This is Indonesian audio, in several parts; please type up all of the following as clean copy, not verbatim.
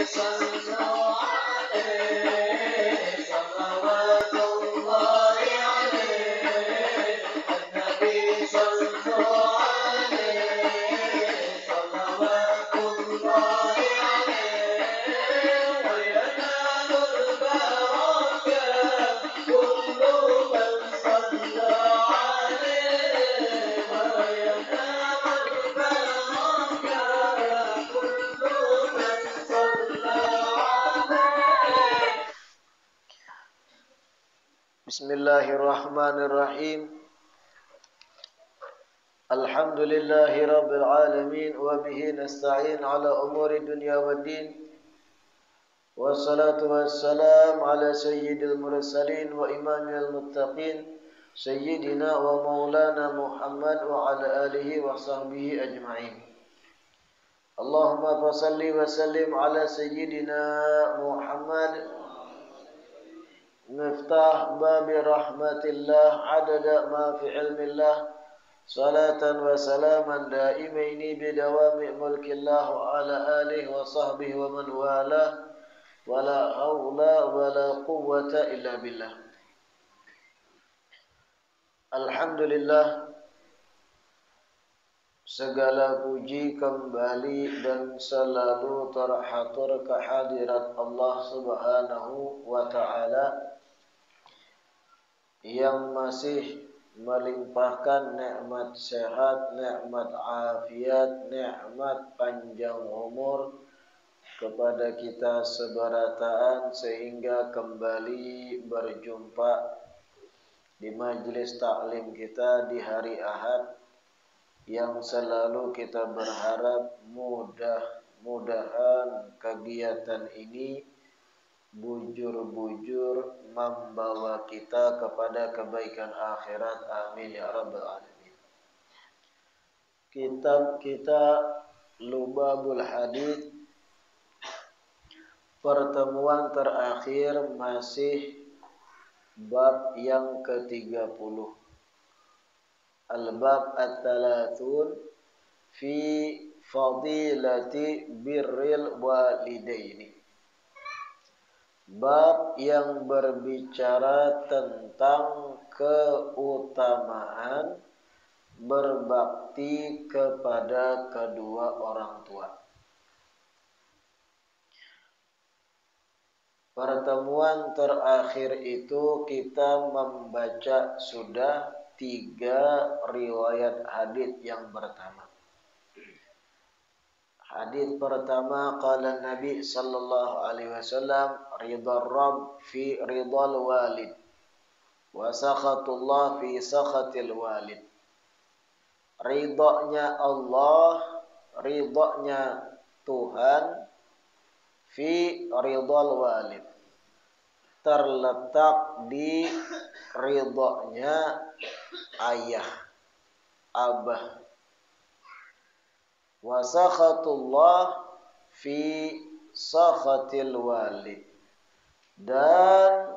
صلوا عليه صلوات الله عليه النبي صلوا عليه صلوات الله عليه وينال البركة كل من صلى عليه وينال البركة كل من صلى عليه. Bismillahirrahmanirrahim. Alhamdulillahi rabbil alamin wa bihi nasta'in ala umuri dunya waddin. Wassalatu wassalam ala sayyidil mursalin wa imamil muttaqin sayyidina wa maulana Muhammad wa ala alihi wa sahbihi ajma'in. Allahumma fasalli wa sallim ala sayyidina Muhammad miftah babi rahmatillah adada ma fi ilmillah salatan wa salaman daimaini bidawami mulkillah wa ala alihi wa sahbihi wa man walah wa la hawla wa la quwwata illa billah. Alhamdulillah, segala puji kembali dan selalu terhatur kehadirat Allah Subhanahu wa ta'ala yang masih melimpahkan nikmat sehat, nikmat afiat, nikmat panjang umur kepada kita sebarataan sehingga kembali berjumpa di majelis taklim kita di hari Ahad yang selalu kita berharap mudah-mudahan kegiatan ini bujur-bujur membawa kita kepada kebaikan akhirat. Amin ya rabbal alamin. Kitab kita Lubabul Hadits, pertemuan terakhir masih bab yang ke-30. Al-bab at-thalathun fi fadilati birril walidaini. Bab yang berbicara tentang keutamaan berbakti kepada kedua orang tua. Pertemuan terakhir itu kita membaca sudah 3 riwayat hadits yang pertama. Hadits pertama, qala Nabi sallallahu alaihi wasallam, ridha Rabb fi ridhal walid wa sakhatullah fi sakhatil walid. Ridhanya Allah, ridhanya Tuhan fi ridhal walid, terletak di ridhanya ayah, abah. Wa sakhatullah fi sakhatil walid, dan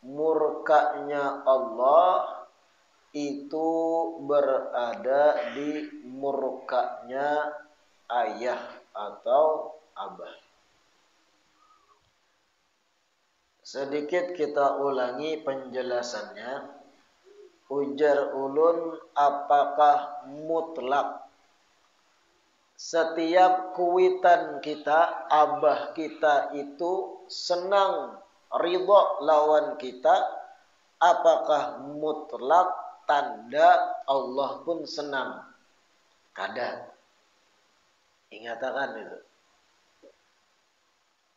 murkanya Allah itu berada di murkanya ayah atau abah. Sedikit kita ulangi penjelasannya. Ujar ulun, apakah mutlak setiap kuitan kita, abah kita itu senang ridha lawan kita? Apakah mutlak tanda Allah pun senang? Kada. Ingatakan itu.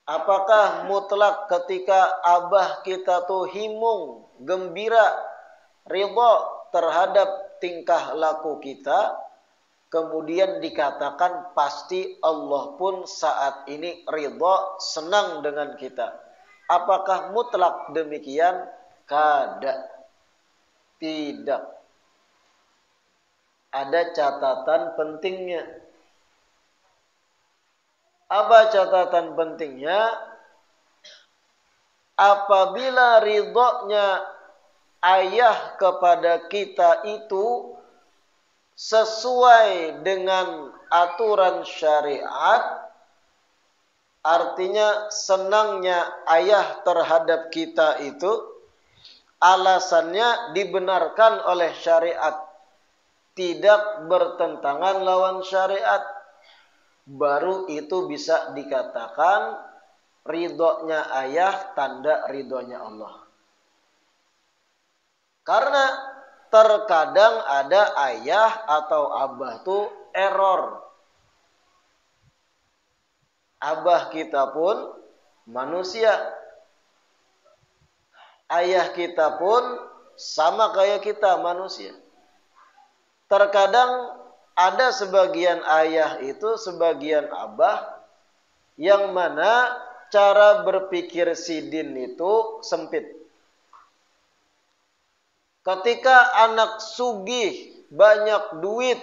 Apakah mutlak ketika abah kita tuh himung, gembira, ridha terhadap tingkah laku kita, kemudian dikatakan pasti Allah pun saat ini ridha, senang dengan kita? Apakah mutlak demikian? Kada. Tidak. Ada catatan pentingnya. Apa catatan pentingnya? Apabila ridhonya ayah kepada kita itu sesuai dengan aturan syariat, Artinya senangnya ayah terhadap kita itu alasannya dibenarkan oleh syariat, tidak bertentangan lawan syariat, baru itu bisa dikatakan ridhonya ayah tanda ridhonya Allah. Karena terkadang ada ayah atau abah tuh error. Abah kita pun manusia. Ayah kita pun sama kayak kita manusia. Terkadang ada sebagian ayah itu, sebagian abah yang mana cara berpikir sidin itu sempit. Ketika anak sugih, banyak duit,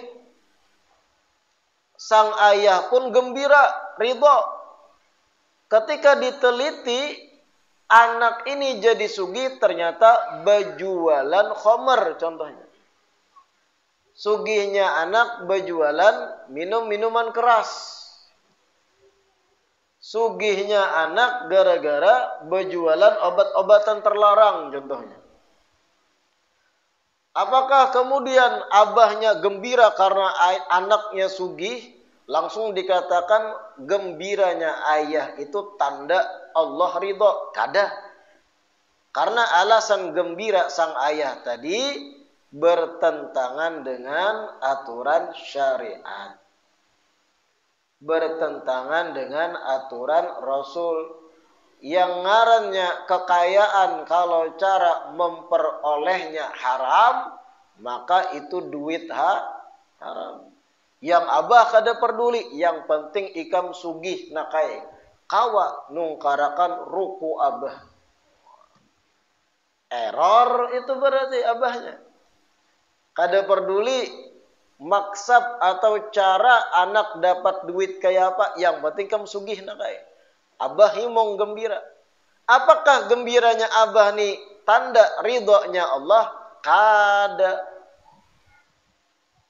sang ayah pun gembira, ridho. Ketika diteliti, anak ini jadi sugih, ternyata berjualan khamr contohnya. Sugihnya anak berjualan minuman keras. Sugihnya anak gara-gara berjualan obat-obatan terlarang contohnya. Apakah kemudian abahnya gembira karena anaknya sugih? Langsung dikatakan gembiranya ayah itu tanda Allah ridho? Kada. Karena alasan gembira sang ayah tadi bertentangan dengan aturan syariat. Bertentangan dengan aturan Rasul. Yang ngarannya kekayaan kalau cara memperolehnya haram, maka itu duit haram. Yang abah kada peduli, yang penting ikam sugih nakai. Kawa nungkarakan ruku abah. Error itu berarti abahnya. Kada peduli maksab atau cara anak dapat duit kayak apa, yang penting kamu sugih nakai. Abah himong gembira. Apakah gembiranya abah nih tanda ridhonya Allah? Kada.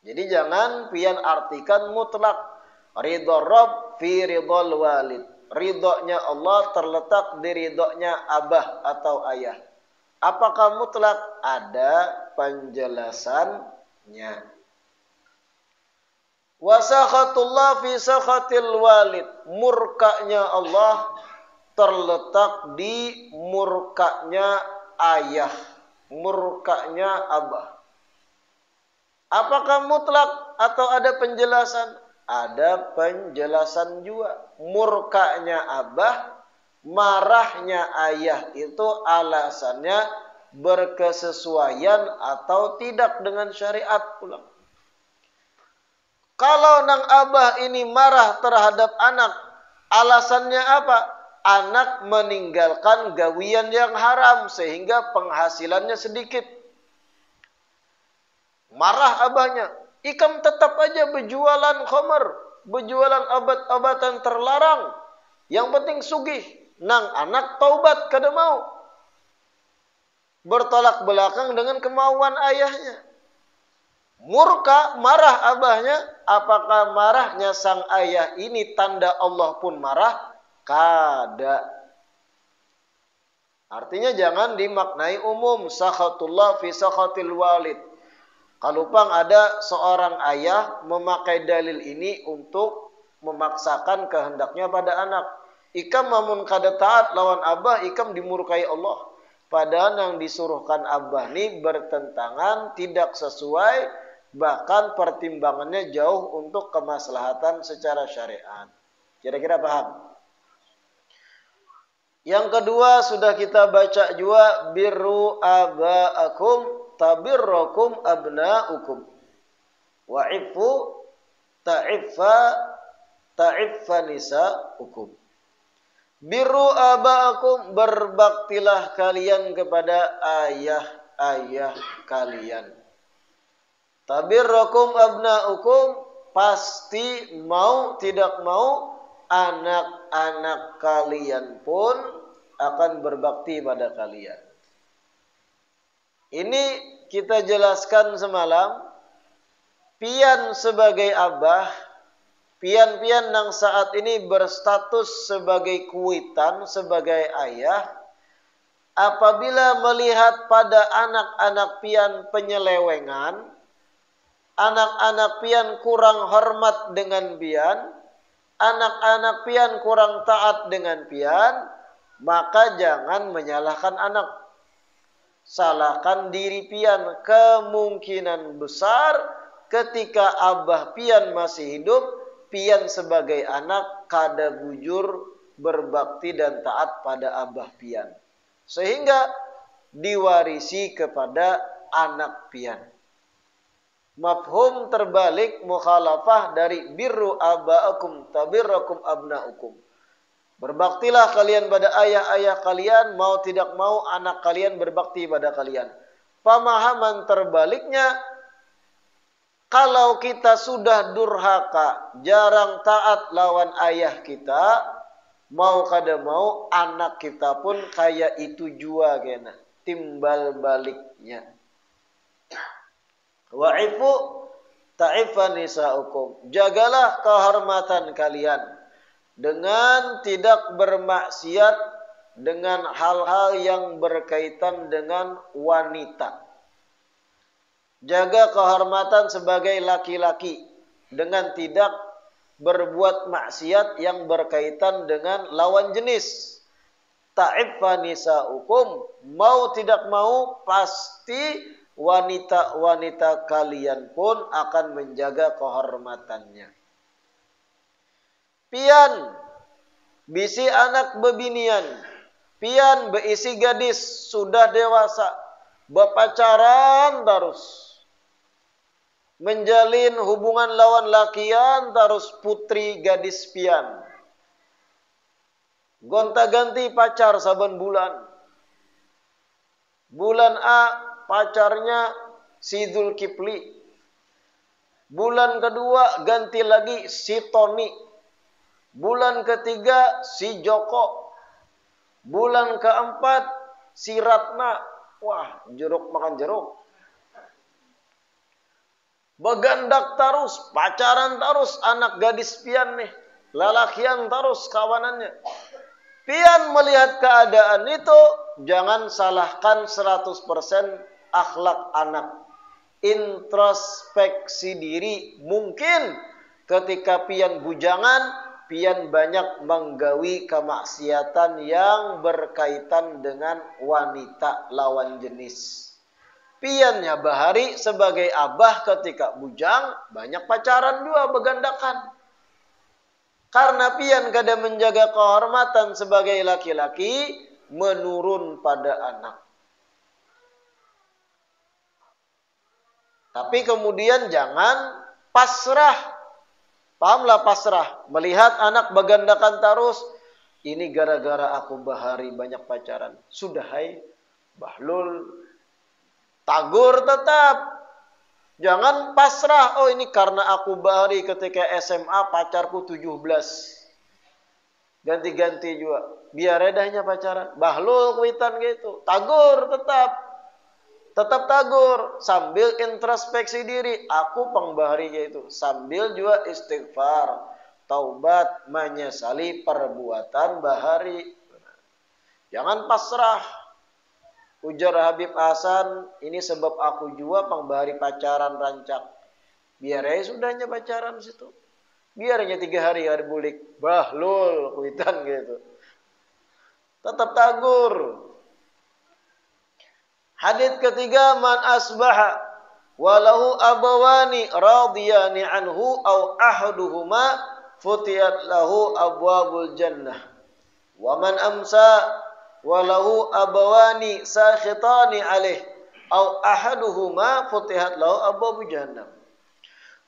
Jadi jangan pian artikan mutlak. Ridho Rabb fi ridhol walid. Ridhonya Allah terletak di ridhonya abah atau ayah. Apakah mutlak? Ada penjelasannya. Wasakhatullah fi sakhatil walid. Murkanya Allah terletak di murkanya ayah, murkanya abah. Apakah mutlak atau ada penjelasan? Ada penjelasan juga. Murkanya abah, marahnya ayah itu alasannya berkesesuaian atau tidak dengan syariat pulang. Kalau nang abah ini marah terhadap anak, alasannya apa? Anak meninggalkan gawian yang haram sehingga penghasilannya sedikit. Marah abahnya, ikam tetap aja berjualan khamr, berjualan obat-obatan terlarang. Yang penting sugih. Nang anak taubat kada mau. Bertolak belakang dengan kemauan ayahnya. Murka, marah abahnya. Apakah marahnya sang ayah ini tanda Allah pun marah? Kada. Artinya jangan dimaknai umum. Sakhatullah fi sakhatil walid. Kalau pang ada seorang ayah memakai dalil ini untuk memaksakan kehendaknya pada anak. Ikam mamun kada taat lawan abah, ikam dimurkai Allah. Padahal yang disuruhkan abah ini bertentangan, tidak sesuai, bahkan pertimbangannya jauh untuk kemaslahatan secara syariat. Kira-kira paham? Yang kedua sudah kita baca juga, birru aba'akum tabirrukum abna'ukum wa'ifu ta'iffa nisa'ukum. Birru aba'akum, berbaktilah kalian kepada ayah-ayah kalian. Tabirrukum abna'ukum, pasti mau tidak mau anak-anak kalian pun akan berbakti pada kalian. Ini kita jelaskan semalam. Pian sebagai abah, pian-pian nang saat ini berstatus sebagai kuitan, sebagai ayah, apabila melihat pada anak-anak pian penyelewengan, anak-anak pian kurang hormat dengan pian, anak-anak pian kurang taat dengan pian, maka jangan menyalahkan anak. Salahkan diri pian. Kemungkinan besar ketika abah pian masih hidup, pian sebagai anak kada bujur berbakti dan taat pada abah pian, sehingga diwarisi kepada anak pian. Mafhum terbalik mukhalafah dari birru aba'akum tabirrakum abna'ukum. Berbaktilah kalian pada ayah-ayah kalian, mau tidak mau anak kalian berbakti pada kalian. Pemahaman terbaliknya, kalau kita sudah durhaka, jarang taat lawan ayah kita, mau kada mau anak kita pun kayak itu jua kena, timbal baliknya. Wa'ifu ta'ifan nisa'ukum. Jagalah kehormatan kalian dengan tidak bermaksiat dengan hal-hal yang berkaitan dengan wanita. Jaga kehormatan sebagai laki-laki dengan tidak berbuat maksiat yang berkaitan dengan lawan jenis. Ta'ifan nisa'ukum. Mau tidak mau pasti wanita-wanita kalian pun akan menjaga kehormatannya. Pian bisi anak bebinian, pian beisi gadis sudah dewasa, berpacaran terus, menjalin hubungan lawan lakian terus putri gadis pian, gonta-ganti pacar saben bulan. Bulan A pacarnya si Zulkifli. Bulan kedua ganti lagi si Tony. Bulan ketiga si Joko. Bulan keempat si Ratna. Wah, jeruk makan jeruk. Begandak terus, pacaran terus anak gadis pian nih. Lalakian terus kawanannya. Pian melihat keadaan itu, jangan salahkan 100% akhlak anak. Introspeksi diri. Mungkin ketika pian bujangan, pian banyak menggawi kemaksiatan yang berkaitan dengan wanita lawan jenis. Piannya bahari sebagai abah ketika bujang, banyak pacaran juga begandakan. Karena pian kada menjaga kehormatan sebagai laki-laki, menurun pada anak. Tapi kemudian jangan pasrah. Pahamlah pasrah. Melihat anak begandakan terus, ini gara-gara aku bahari banyak pacaran. Sudah hai, bahlul. Tagur tetap. Jangan pasrah, oh ini karena aku bahari ketika SMA pacarku 17. Ganti-ganti juga. Biar redahnya pacaran. Bahlul kuitan gitu. Tagur tetap. Tetap tagur. Sambil introspeksi diri. Aku pengbahari gitu. Sambil juga istighfar. Taubat menyesali perbuatan bahari. Jangan pasrah. Ujar Habib Hasan, ini sebab aku juga pengbahari pacaran rancak. Biar aja sudahnya pacaran situ. Biarnya 3 hari bulik. Bahlul, kuitan gitu. Tetap tagur. Hadits ketiga, man asbaha walahu abawani radiyani anhu au ahaduhuma futiyat lahu abwabul jannah. Wa man amsa walahu abawani sakhitani alaih au ahaduhuma futihat lahu abwabu jahannam.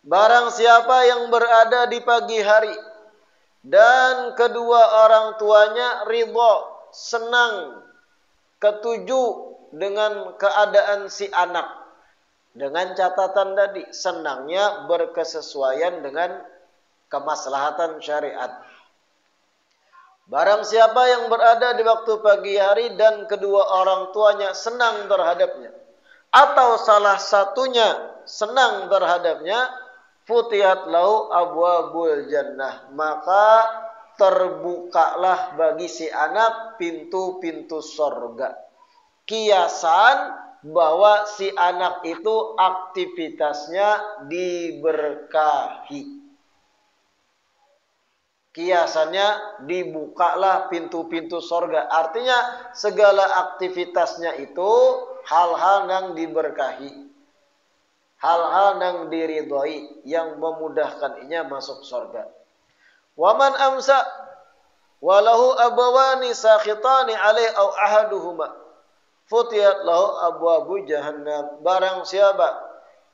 Barang siapa yang berada di pagi hari dan kedua orang tuanya ridha, senang, ketuju dengan keadaan si anak, dengan catatan tadi senangnya berkesesuaian dengan kemaslahatan syariat. Barang siapa yang berada di waktu pagi hari dan kedua orang tuanya senang terhadapnya, atau salah satunya senang terhadapnya, Futiyat lahu abwabul jannah, maka terbukalah bagi si anak pintu-pintu surga. Kiasan bahwa si anak itu aktivitasnya diberkahi. Kiasannya dibukalah pintu-pintu surga. Artinya segala aktivitasnya itu hal-hal yang diberkahi. Hal-hal yang diridhoi, yang memudahkan ia masuk surga. Waman amsa walahu abawani sakhitani alaih au ahaduhuma futiyat lahu abwabu jahannam. Barang siapa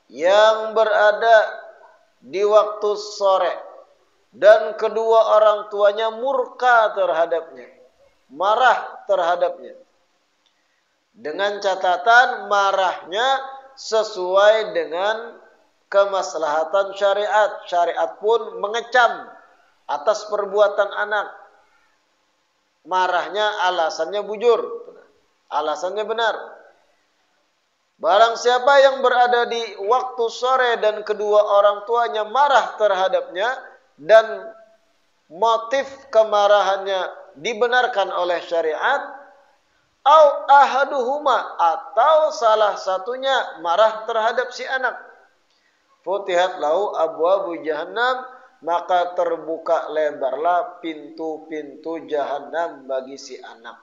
yang berada di waktu sore dan kedua orang tuanya murka terhadapnya, marah terhadapnya, dengan catatan marahnya sesuai dengan kemaslahatan syariat. Syariat pun mengecam atas perbuatan anak. Marahnya alasannya bujur, alasannya benar. Barang siapa yang berada di waktu sore dan kedua orang tuanya marah terhadapnya dan motif kemarahannya dibenarkan oleh syariat, au ahaduhuma, atau salah satunya marah terhadap si anak, futihat lahu abwabu jahannam, maka terbuka lebarlah pintu-pintu jahannam bagi si anak.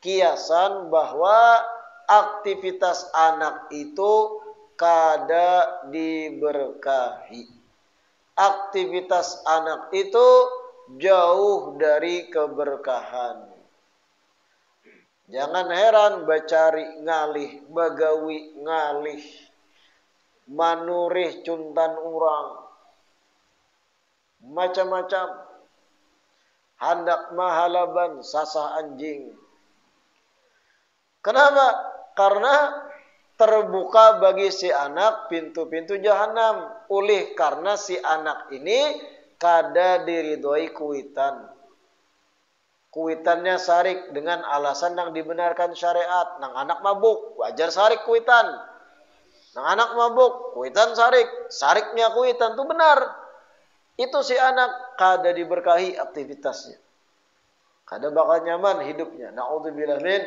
Kiasan bahwa aktivitas anak itu kada diberkahi. Aktivitas anak itu jauh dari keberkahan. Jangan heran bacari ngalih, bagawi ngalih, manurih cuntan urang, macam-macam, handak mahalaban sasah anjing. Kenapa? Karena terbuka bagi si anak pintu-pintu jahanam. Oleh karena si anak ini kada diridhoi kuitan. Kuitannya sarik dengan alasan yang dibenarkan syariat. Nang anak mabuk, wajar sarik kuitan. Nang anak mabuk, kuitan sarik. Sariknya kuitan itu benar. Itu si anak kada diberkahi aktivitasnya. Kada bakal nyaman hidupnya. Na'udzubillah min.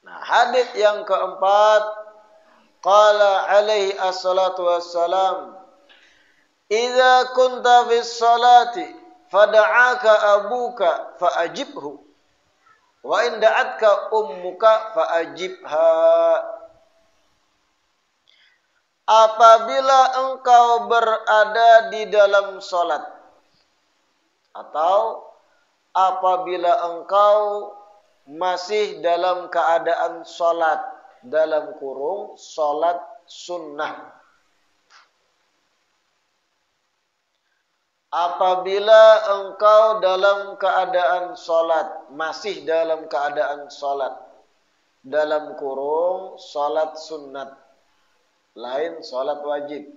Nah, hadits yang keempat, qala alaihi assalatu wassalam, idza kunta fis salati fada'aka abuka fa'ajibhu wa in da'atka ummuka fa'ajibha. Apabila engkau berada di dalam salat, atau apabila engkau masih dalam keadaan salat, dalam kurung salat sunnah. Apabila engkau dalam keadaan salat, masih dalam keadaan salat, dalam kurung salat sunat, lain salat wajib.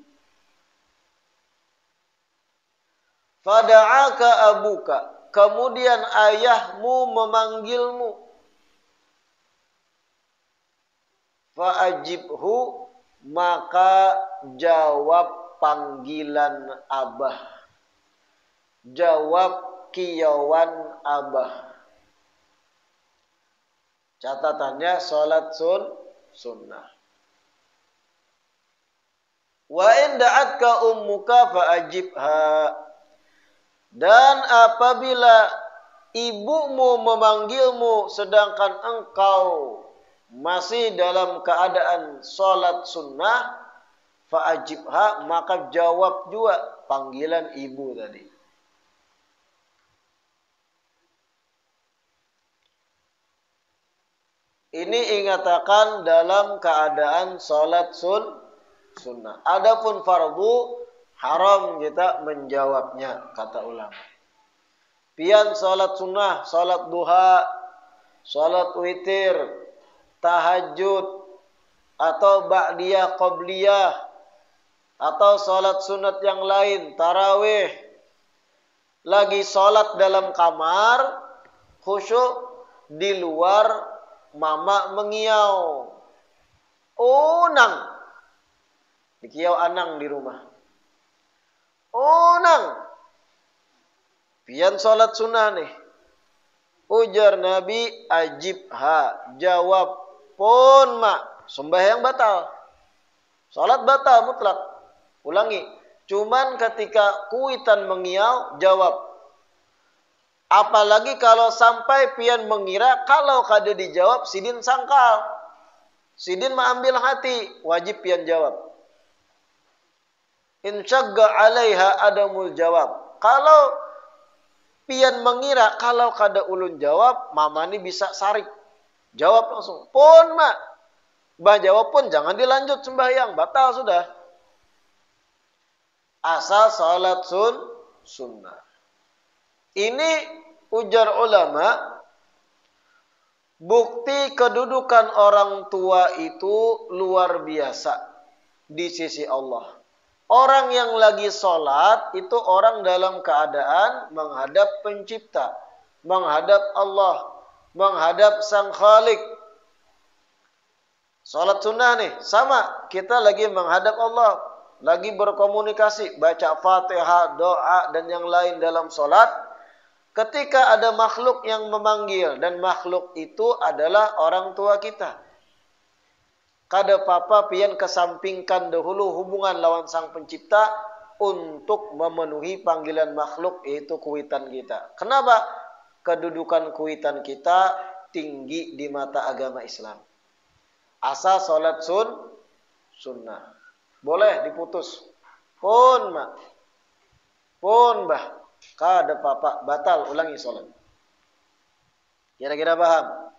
Fada'aka abuka, kemudian ayahmu memanggilmu, fa'ajibhu, maka jawab panggilan abah. Jawab kiyauan abah. Catatannya salat sunnah. Wa in da'atka ummuka fa'ajibha. Dan apabila ibumu memanggilmu sedangkan engkau masih dalam keadaan salat sunnah, fa'ajibha, maka jawab juga panggilan ibu tadi. Ini ingatakan dalam keadaan salat sunnah. Adapun fardu haram kita menjawabnya, kata ulama. Pian salat sunnah, salat duha, salat witir, tahajud, atau ba'diyah qabliyah, atau salat sunat yang lain, tarawih, lagi salat dalam kamar, khusyuk, di luar mama mengiau. Unang. Dikiau anang di rumah. Oh nang, pian salat sunnah nih. Ujar Nabi, ajibha, jawab pun mak, sembahyang batal. Salat batal mutlak. Ulangi, cuman ketika kuitan mengiau, jawab. Apalagi kalau sampai pian mengira kalau kada dijawab sidin sangkal. Sidin mengambil hati, wajib pian jawab. Insyagga alaiha adamul jawab. Kalau pian mengira kalau kada ulun jawab, mama ni bisa sarik. Jawab langsung. Pun mak. Bah jawab pun jangan dilanjut sembahyang, batal sudah. Asal salat sunnah. Ini ujar ulama, bukti kedudukan orang tua itu luar biasa di sisi Allah. Orang yang lagi sholat itu orang dalam keadaan menghadap pencipta, menghadap Allah, menghadap sang khalik. Sholat sunnah nih, sama, kita lagi menghadap Allah, lagi berkomunikasi, baca Fatihah, doa, dan yang lain dalam sholat. Ketika ada makhluk yang memanggil, dan makhluk itu adalah orang tua kita. Kada papa pian kesampingkan dahulu hubungan lawan sang pencipta untuk memenuhi panggilan makhluk, yaitu kuitan kita. Kenapa? Kedudukan kuitan kita tinggi di mata agama Islam. Asal sholat sunnah. Boleh diputus. Pun mak. Pun bah. Kada papa, batal, ulangi sholat. Kira-kira paham?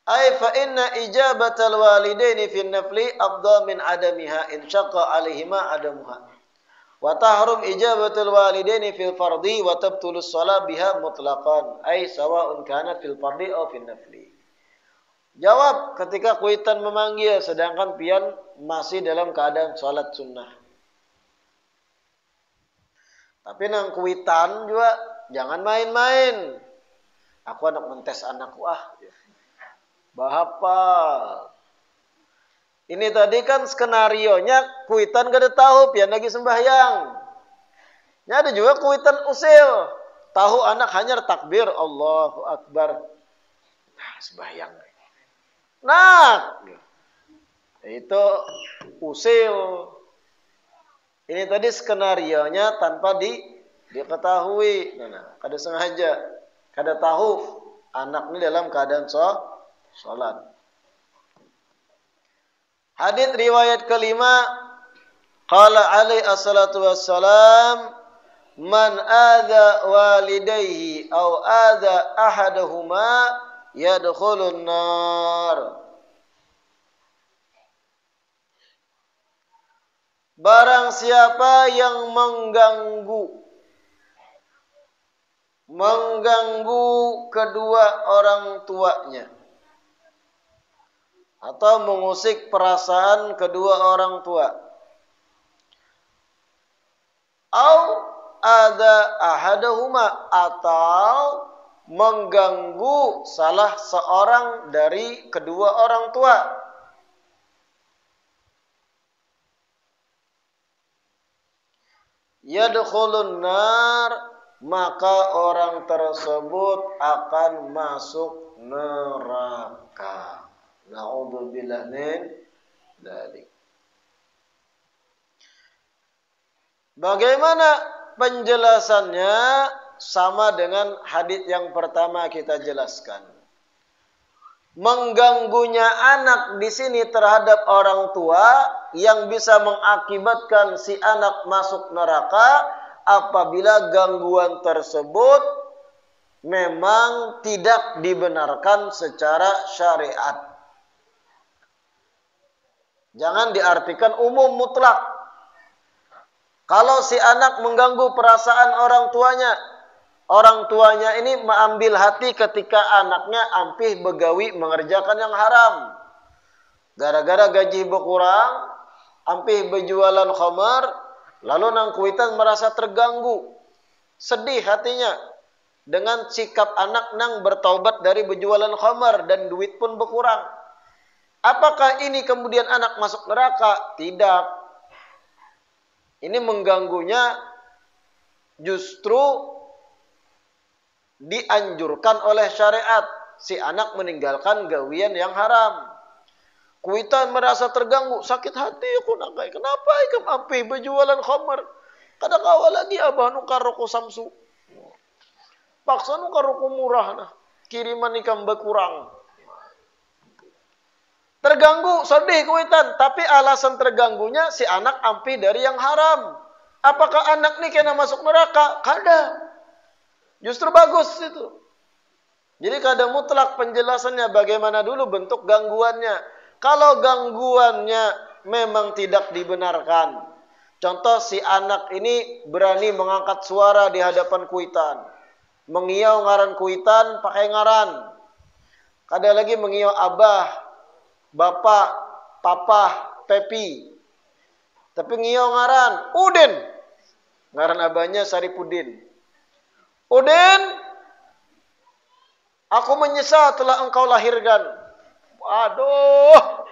Ay fa inna ijabatal walidaini fi nafli afdal min adamiha in syaqqa alaihima adamuha. Wa tahrum ijabatul walidaini fil fardhi wa tabtulu shalah biha mutlaqan. Ay sawa'un kana fil fardhi aw fil nafli. Jawab ketika kuitan memanggil sedangkan pian masih dalam keadaan salat sunnah. Tapi nang kuitan juga jangan main-main. Aku anak mentes anakku bahapa. Ini tadi kan skenarionya kuitan kada tahu pian lagi sembahyang. Ya ada juga kuitan usil. Tahu anak hanya takbir Allahu Akbar. Nah, sembahyang. Nah, itu usil. Ini tadi skenarionya tanpa diketahui. Nah, kada sengaja. Kada tahu anak ini dalam keadaan salat. Hadits riwayat kelima, qala alaihi assalatu wassalam, man adza walidayhi aw adza ahaduhuma yadkhulun nar. Barang siapa yang mengganggu kedua orang tuanya atau mengusik perasaan kedua orang tua, au ada ahadahuma, atau mengganggu salah seorang dari kedua orang tua, yadkhulun nar, maka orang tersebut akan masuk neraka. Na'udzubillah min dzalik. Bagaimana penjelasannya? Sama dengan hadits yang pertama kita jelaskan. Mengganggunya anak di sini terhadap orang tua yang bisa mengakibatkan si anak masuk neraka apabila gangguan tersebut memang tidak dibenarkan secara syariat. Jangan diartikan umum mutlak. Kalau si anak mengganggu perasaan orang tuanya ini mengambil hati ketika anaknya ampih begawi mengerjakan yang haram. Gara-gara gaji berkurang, ampih berjualan khamar, lalu nang kuitan merasa terganggu, sedih hatinya dengan sikap anak nang bertaubat dari berjualan khamar dan duit pun berkurang. Apakah ini kemudian anak masuk neraka? Tidak. Ini mengganggunya justru dianjurkan oleh syariat. Si anak meninggalkan gawian yang haram. Kuitan merasa terganggu, sakit hati aku nakai. Kenapa ikam api berjualan khamar? Kada kawa lagi abah nukar rokok samsu. Paksa nukar rokok murah nah. Kiriman ikam berkurang. Terganggu, sedih kuitan. Tapi alasan terganggunya si anak ampi dari yang haram. Apakah anak ini kena masuk neraka? Kada. Justru bagus itu. Jadi kada mutlak penjelasannya bagaimana dulu bentuk gangguannya. Kalau gangguannya memang tidak dibenarkan. Contoh si anak ini berani mengangkat suara di hadapan kuitan. Mengiau ngaran kuitan pakai ngaran. Kada lagi mengiau abah, bapak, papa, pepi. Tapi ngiau ngaran Udin. Ngaran abahnya Saripudin. Udin, aku menyesal telah engkau lahirkan. Aduh,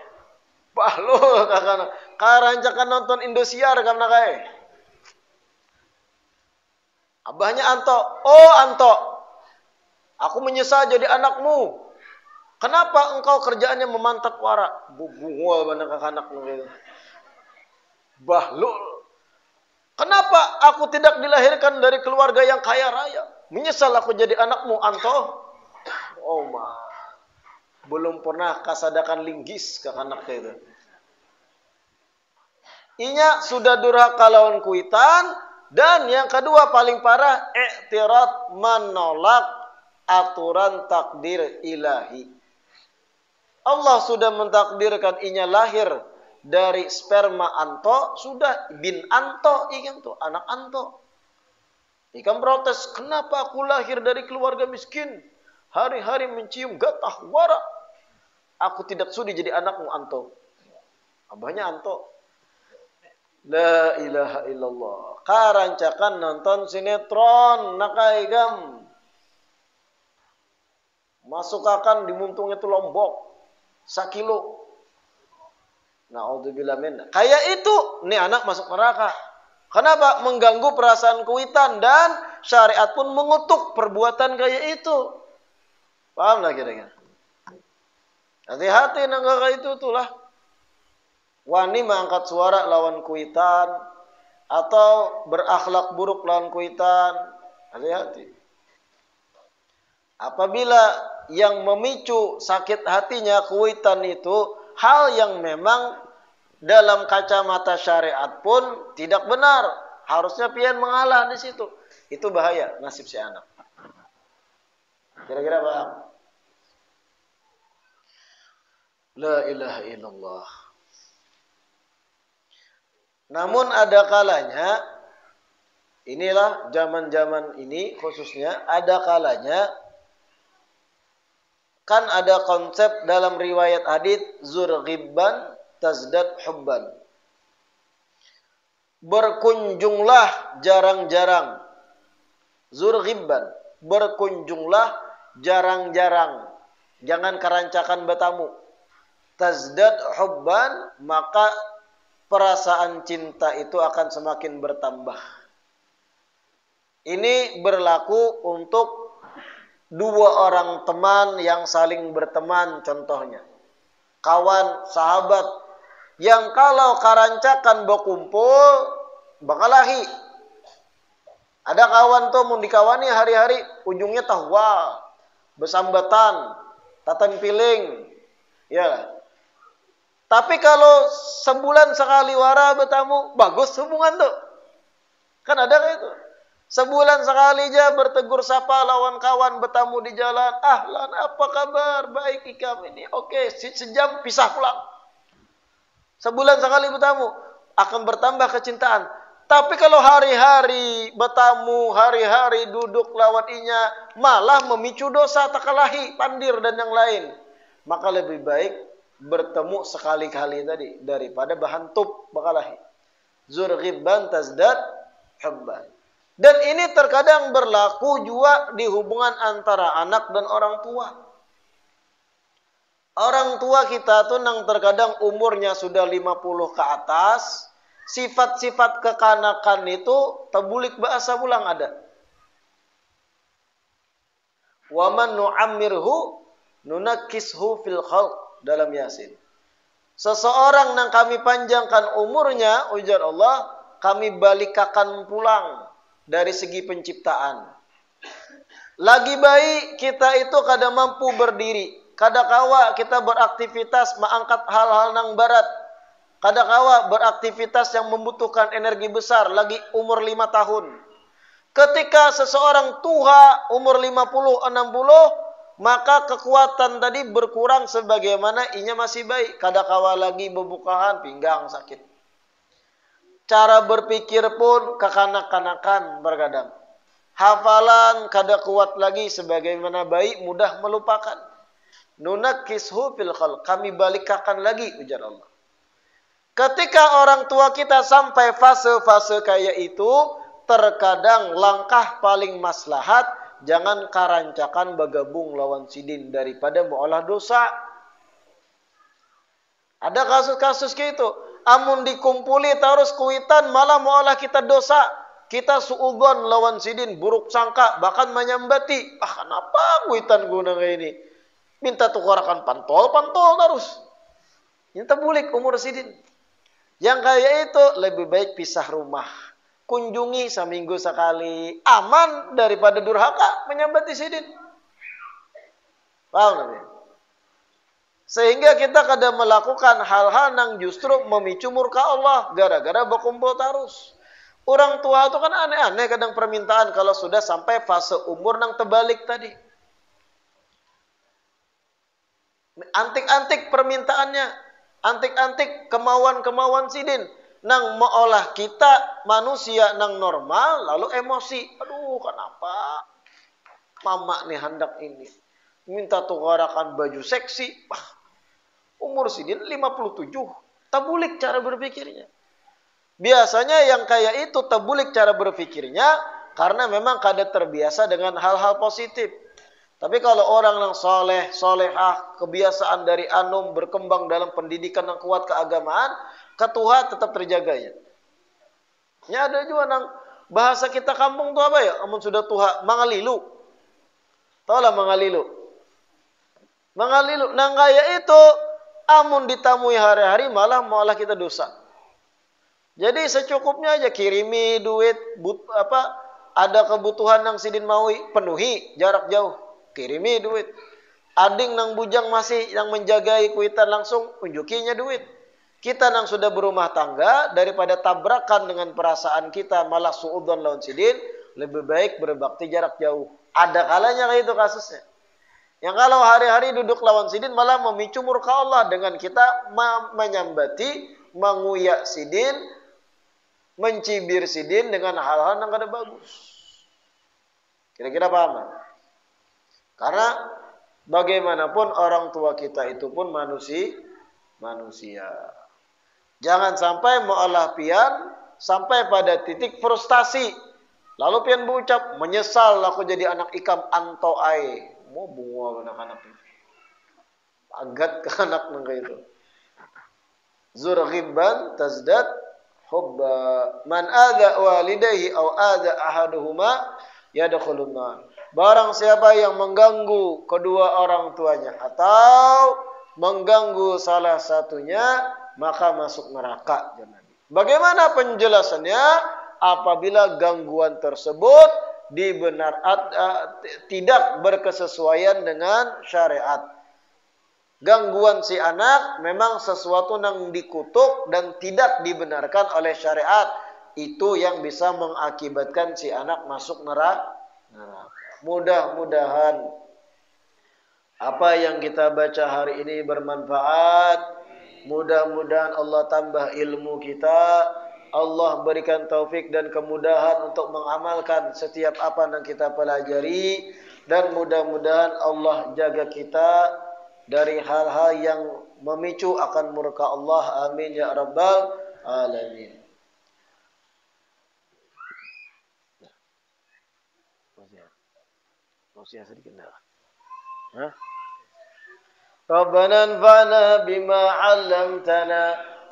bahlo kakak. Karancakan nonton Indosiar karena kayak. Abahnya Anto. Oh Anto, aku menyesal jadi anakmu. Kenapa engkau kerjaannya memantap wara? Bubungol mana kakak gitu. Bahlo. Kenapa aku tidak dilahirkan dari keluarga yang kaya raya? Menyesal aku jadi anakmu Anto. Oh ma. Belum pernah kasadakan linggis ke anak itu. Inya sudah durhaka lawan kuitan. Dan yang kedua paling parah, i'tirad, menolak aturan takdir ilahi. Allah sudah mentakdirkan inya lahir dari sperma Anto, sudah bin Anto, ikan tuh anak Anto. Ikan protes, kenapa aku lahir dari keluarga miskin? Hari-hari mencium gatah wara. Aku tidak sudi jadi anakmu Anto. Abahnya Anto. La ilaha illallah. Karancakan nonton sinetron nakai gam. Masukakan dimuntung itu Lombok. 1 kilo. Na'udzubillah min. Kayak itu, nih anak masuk neraka. Kenapa? Mengganggu perasaan kuitan dan syariat pun mengutuk perbuatan kayak itu. Paham lah kira-kira? Hati-hati nangga kayak itu tuh lah. Wani mengangkat suara lawan kuitan atau berakhlak buruk lawan kuitan. Hati-hati. Apabila yang memicu sakit hatinya kuitan itu hal yang memang dalam kacamata syariat pun tidak benar. Harusnya pian mengalah di situ. Itu bahaya nasib si anak. Kira-kira paham? La ilaha illallah. Namun ada kalanya, inilah zaman-zaman ini khususnya, ada kalanya, kan ada konsep dalam riwayat hadits zur ghibban tazdad hubban. Berkunjunglah jarang-jarang. Zur ghibban, berkunjunglah jarang-jarang. Jangan kerancakan bertamu. Tazdad hubban, maka perasaan cinta itu akan semakin bertambah. Ini berlaku untuk 2 orang teman yang saling berteman contohnya. Kawan, sahabat. Yang kalau karancakan berkumpul, bakalahi. Ada kawan tuh mau dikawani hari-hari, ujungnya tahwa, bersambatan, tatan piling. Ya. Tapi kalau sebulan sekali wara bertamu, bagus hubungan tuh. Kan ada kayak itu. Sebulan sekali aja bertegur sapa lawan kawan bertamu di jalan. Ahlan, apa kabar? Baik ikam ini. Oke, sejam pisah pulang. Sebulan sekali bertamu, akan bertambah kecintaan. Tapi kalau hari-hari bertamu, hari-hari duduk lawan inya, malah memicu dosa takalahi, pandir dan yang lain. Maka lebih baik bertemu sekali-kali tadi daripada bahantub bakalahi. Zur ghibban tazdad hubban. Dan ini terkadang berlaku juga di hubungan antara anak dan orang tua. Orang tua kita tuh nang terkadang umurnya sudah 50 ke atas, sifat-sifat kekanakan itu tebulik bahasa ulang ada. Wa man nu'ammirhu nunakkishu fil khalq dalam Yasin. Seseorang yang kami panjangkan umurnya, ujar Allah, kami balikakan pulang dari segi penciptaan. Lagi baik kita itu kada mampu berdiri, kada kawa kita beraktivitas mengangkat hal-hal nang berat, kada kawa beraktivitas yang membutuhkan energi besar, lagi umur 5 tahun. Ketika seseorang tua umur 50, 60, maka kekuatan tadi berkurang sebagaimana inya masih baik. Kada kawa lagi bebukahan, pinggang sakit. Cara berpikir pun kekanak-kanakan berkadang. Hafalan kada kuat lagi sebagaimana baik, mudah melupakan. Nunakkishu fil khalq, kami balikakan lagi, ujar Allah. Ketika orang tua kita sampai fase-fase kayak itu, terkadang langkah paling maslahat jangan karancakan bergabung lawan sidin daripada mengolah dosa. Ada kasus-kasus kayak itu. Amun dikumpuli terus kuitan malah mengolah kita dosa. Kita suugon lawan sidin, buruk sangka, bahkan menyambati. Kenapa kuitan guna kayak ini? Minta tukarakan pantol terus. Minta bulik umur sidin. Yang kayak itu lebih baik pisah rumah. Kunjungi seminggu sekali. Aman daripada durhaka menyambati sidin. Paham tak? Sehingga kita kadang melakukan hal-hal yang justru memicu murka Allah. Gara-gara berkumpul terus. Orang tua itu kan aneh-aneh kadang permintaan kalau sudah sampai fase umur yang terbalik tadi. Antik-antik permintaannya. Antik-antik kemauan-kemauan sidin. Nang meolah kita manusia nang normal lalu emosi. Aduh, kenapa mama nih hendak ini minta tukarakan baju seksi. Umur sidin 57, tabulik cara berpikirnya. Biasanya yang kayak itu tabulik cara berpikirnya karena memang kada terbiasa dengan hal-hal positif. Tapi kalau orang yang soleh, solehah, kebiasaan dari anum berkembang dalam pendidikan yang kuat keagamaan, ketuha tetap terjaganya. Ya ada juga nang bahasa kita kampung tuh apa ya? Amun sudah tuha, mangalilu. Tahu lah mangalilu. Mangalilu. Nang kaya itu, amun ditamui hari-hari malah kita dosa. Jadi secukupnya aja kirimi duit, ada kebutuhan nang sidin maui, penuhi jarak jauh. Kirimi duit. Ading nang bujang masih yang menjagai kuitan langsung unjukinya duit. Kita nang sudah berumah tangga daripada tabrakan dengan perasaan kita malah suudzon lawan sidin, lebih baik berbakti jarak jauh. Ada kalanya kayak itu kasusnya. Yang kalau hari-hari duduk lawan sidin malah memicu murka Allah dengan kita menyambati, menguyak sidin, mencibir sidin dengan hal-hal yang kada bagus. Kira-kira paham? Karena bagaimanapun orang tua kita itu pun manusia. Jangan sampai mengolah pian sampai pada titik frustasi. Lalu pian berucap, menyesal aku jadi anak ikam anto ai. Mau bunga anak-anak itu. Agat ke anak nang itu. Zurghibban tazdad hubba man adza walidayhi aw adza ahaduhuma yadkhulun nar. Barang siapa yang mengganggu kedua orang tuanya atau mengganggu salah satunya maka masuk neraka. Bagaimana penjelasannya? Apabila gangguan tersebut tidak berkesesuaian dengan syariat. Gangguan si anak memang sesuatu yang dikutuk dan tidak dibenarkan oleh syariat. Itu yang bisa mengakibatkan si anak masuk neraka. Mudah-mudahan apa yang kita baca hari ini bermanfaat. Mudah-mudahan Allah tambah ilmu kita. Allah berikan taufik dan kemudahan untuk mengamalkan setiap apa yang kita pelajari. Dan mudah-mudahan Allah jaga kita dari hal-hal yang memicu akan murka Allah. Amin ya rabbal alamin. Tausiah sedikit dah. ربنا انفعنا بما علمتنا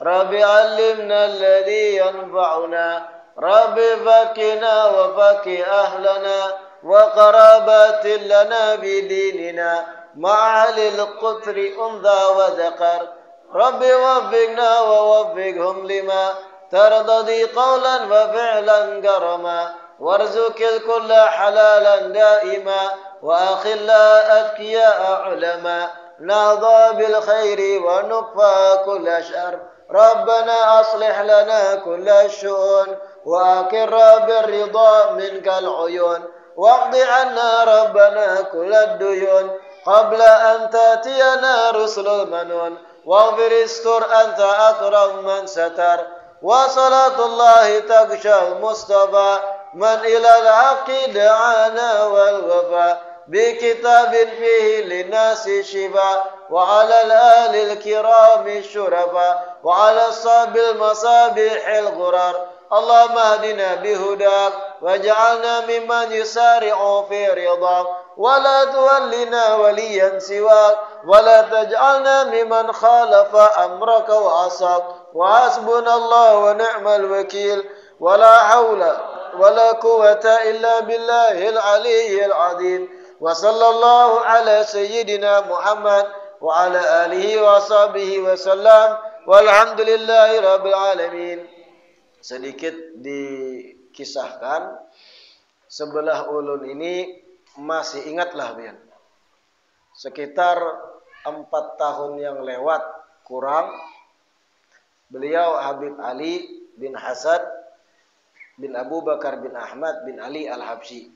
رب علمنا الذي ينفعنا رب فكنا وفك أهلنا وقرابات لنا بديننا مع أهل القطر أنثى وذكر رب وفقنا ووفقهم لما ترضي قولا وفعلا كرما وارزق الكل حلالا دائما وأخلا أتقياء علما نهضى بالخير ونكفى كل شر ربنا أصلح لنا كل الشؤون وأقر بالرضا منك العيون واقض عنا ربنا كل الديون قبل أن تأتينا رسل المنون واغفر استر أنت أكرم من ستر وصلاة الله تغشى المصطفى من إلى الحق دعانا والوفاء بكتاب فيه للناس شفاء وعلى الآل الكرام الشرفاء وعلى الصحب المصابيح الغرار اللهم اهدنا بهداك واجعلنا ممن يسارع في رضاك ولا تولنا وليا سواك ولا تجعلنا ممن خالف أمرك وعصاك وحسبنا الله ونعم الوكيل ولا حول ولا قوة إلا بالله العلي العظيم وصلى الله على سيدنا محمد وعلى آله وصحبه وسلم walhamdulillahi rabbil alamin. Sedikit dikisahkan, sebelah ulun ini masih ingatlah Bian, sekitar 4 tahun yang lewat kurang, beliau Habib Ali bin Hasan bin Abu Bakar bin Ahmad bin Ali Al-Habsyi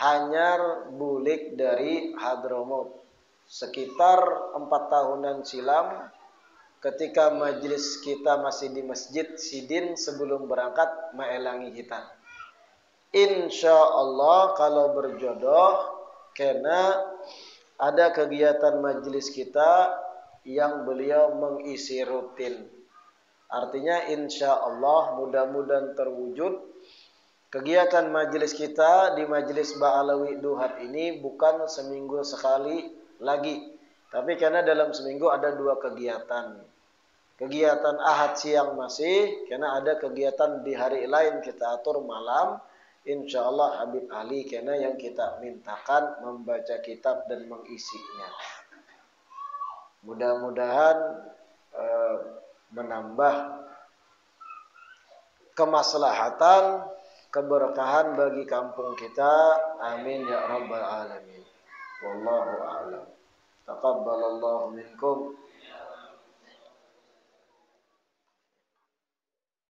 hanyar bulik dari Hadramaut sekitar 4 tahunan silam, ketika majlis kita masih di Masjid Sidin sebelum berangkat maelangi kita. Insya Allah kalau berjodoh, karena ada kegiatan majlis kita yang beliau mengisi rutin. Artinya insya Allah mudah-mudahan terwujud. Kegiatan majlis kita di Majlis Ba'alawi Duhat ini bukan seminggu sekali lagi, tapi karena dalam seminggu ada 2 kegiatan. Kegiatan Ahad siang masih, karena ada kegiatan di hari lain kita atur malam. Insya Allah Habib Ali karena yang kita mintakan membaca kitab dan mengisinya. Mudah-mudahan menambah kemaslahatan, keberkahan bagi kampung kita. Amin ya rabbal alamin. Wallahu a'lam. Taqabbalallahu minkum